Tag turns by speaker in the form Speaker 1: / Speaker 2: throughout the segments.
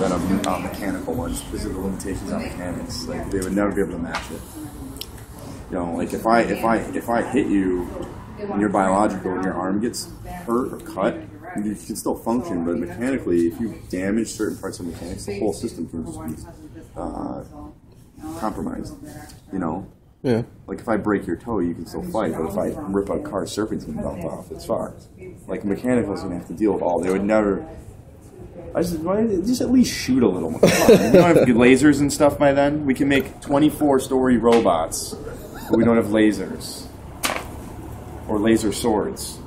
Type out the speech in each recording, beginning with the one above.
Speaker 1: than a mechanical one, just because of the limitations on mechanics. Like they would never be able to match it. You know, like if I hit you and you're biological and your arm gets hurt or cut, you can still function, but mechanically, if you damage certain parts of mechanics, the whole system can just be compromised. You know?
Speaker 2: Yeah.
Speaker 1: Like if I break your toe, you can still fight, but if I rip a car serpentine belt off, it's fucked. Like mechanicals gonna have to deal with all. They would never. Just at least shoot a little. Come on. We don't have lasers and stuff by then. We can make 24-story robots, but we don't have lasers or laser swords.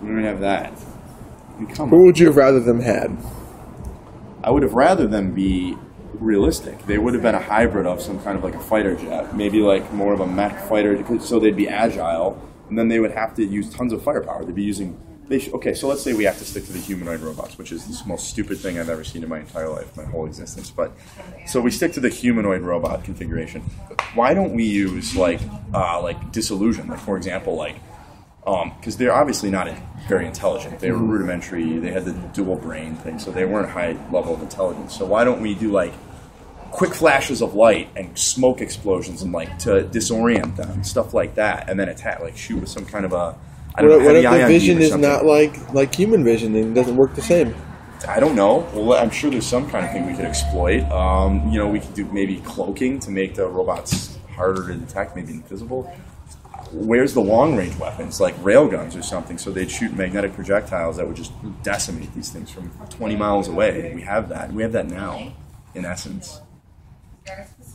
Speaker 1: We don't have that. I mean, come on.
Speaker 2: What would you have rather them had?
Speaker 1: I would have rather them be realistic. They would have been a hybrid of some kind of like a fighter jet, maybe like more of a mech fighter, so they'd be agile, and then they would have to use tons of firepower. They'd be using. Okay, so let's say we have to stick to the humanoid robots, which is the most stupid thing I've ever seen in my entire life, my whole existence. But so we stick to the humanoid robot configuration. Why don't we use like disillusion? Like for example, like because they're obviously not very intelligent. They were rudimentary. They had the dual brain thing, so they weren't high level of intelligence. So why don't we do like quick flashes of light and smoke explosions and like to disorient them, stuff like that, and then attack, like shoot with some kind of a.
Speaker 2: What if the vision is not like human vision and it doesn't work the same?
Speaker 1: I don't know. Well, I'm sure there's some kind of thing we could exploit. You know, we could do maybe cloaking to make the robots harder to detect, maybe invisible. Where's the long-range weapons, like railguns or something, so they'd shoot magnetic projectiles that would just decimate these things from 20 miles away? We have that. We have that now, in essence.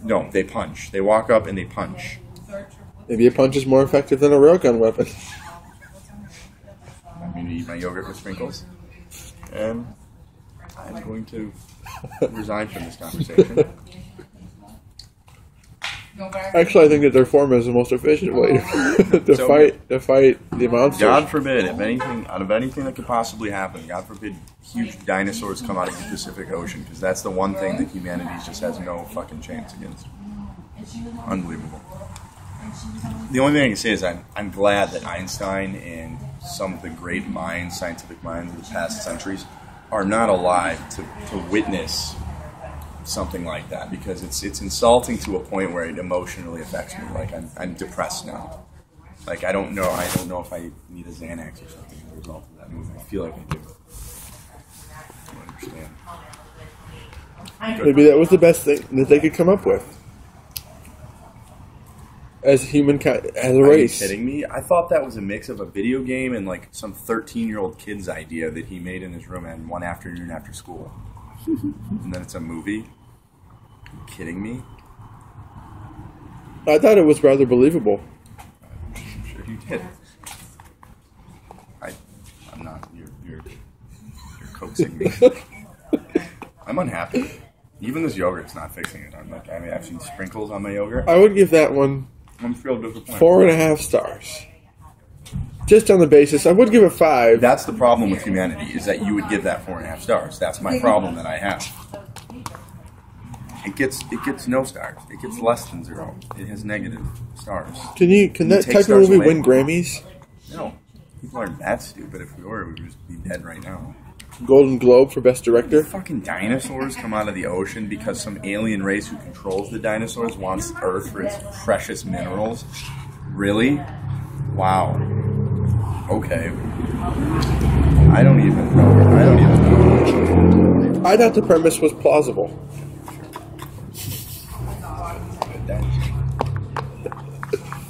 Speaker 1: No, they punch. They walk up and they punch.
Speaker 2: Maybe a punch is more effective than a railgun weapon.
Speaker 1: I'm going to eat my yogurt with sprinkles. And I'm going to resign from this conversation.
Speaker 2: Actually, I think that their form is the most efficient way to fight the monsters.
Speaker 1: God forbid, if anything, out of anything that could possibly happen, God forbid huge dinosaurs come out of the Pacific Ocean, because that's the one thing that humanity just has no fucking chance against. Unbelievable. The only thing I can say is I'm glad that Einstein and some of the great minds, scientific minds of the past centuries, are not alive to witness something like that, because it's insulting to a point where it emotionally affects me. Like I'm depressed now. Like I don't know if I need a Xanax or something as a result of that movie. I feel like I do. I don't understand.
Speaker 2: Maybe that was the best thing that they could come up with as humankind, as a race.
Speaker 1: Are you kidding me? I thought that was a mix of a video game and like some 13-year-old kid's idea that he made in his room and one afternoon after school. And then it's a movie? Are you kidding me?
Speaker 2: I thought it was rather believable.
Speaker 1: I'm sure you did. I'm not. You're coaxing me. I'm unhappy. Even this yogurt's not fixing it. I've seen sprinkles on my yogurt.
Speaker 2: I would give that one
Speaker 1: I'm thrilled with the point.
Speaker 2: 4.5 stars. Just on the basis, I would give it 5.
Speaker 1: That's the problem with humanity, is that you would give that 4.5 stars. That's my problem that I have. It gets no stars. It gets less than 0. It has negative stars.
Speaker 2: Can that type of movie win Grammys?
Speaker 1: No. People aren't that stupid. If we were, we would just be dead right now.
Speaker 2: Golden Globe for Best Director?
Speaker 1: Fucking dinosaurs come out of the ocean because some alien race who controls the dinosaurs wants Earth for its precious minerals? Really? Wow. Okay. I don't even know.
Speaker 2: I thought the premise was plausible.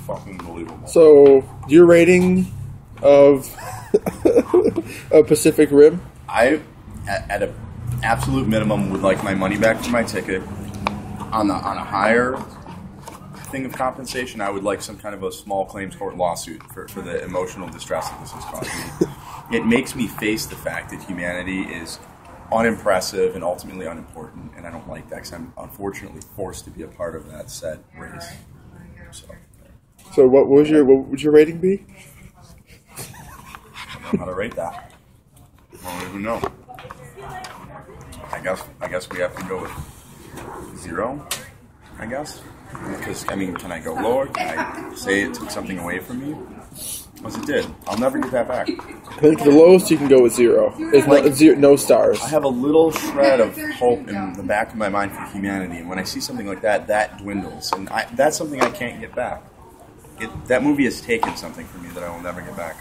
Speaker 1: Fucking believable.
Speaker 2: So, your rating of a Pacific Rim?
Speaker 1: I, at an absolute minimum, would like my money back for my ticket. On a higher thing of compensation, I would like some kind of a small claims court lawsuit for the emotional distress that this has caused me. It makes me face the fact that humanity is unimpressive and ultimately unimportant, and I don't like that because I'm unfortunately forced to be a part of that said race.
Speaker 2: So what would your rating be?
Speaker 1: I don't know how to rate that. I don't even know. I guess we have to go with 0. I guess because can I go lower? Can I say it took something away from me? As it did. I'll never get that back.
Speaker 2: I think the lowest you can go is 0. Is no stars.
Speaker 1: I have a little shred of hope in the back of my mind for humanity, and when I see something like that, that dwindles, and that's something I can't get back. That movie has taken something from me that I will never get back.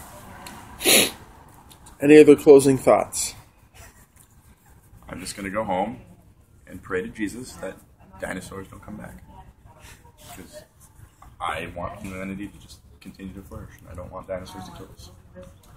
Speaker 2: Any other closing thoughts?
Speaker 1: I'm just going to go home and pray to Jesus that dinosaurs don't come back. Because I want humanity to just continue to flourish, and I don't want dinosaurs to kill us.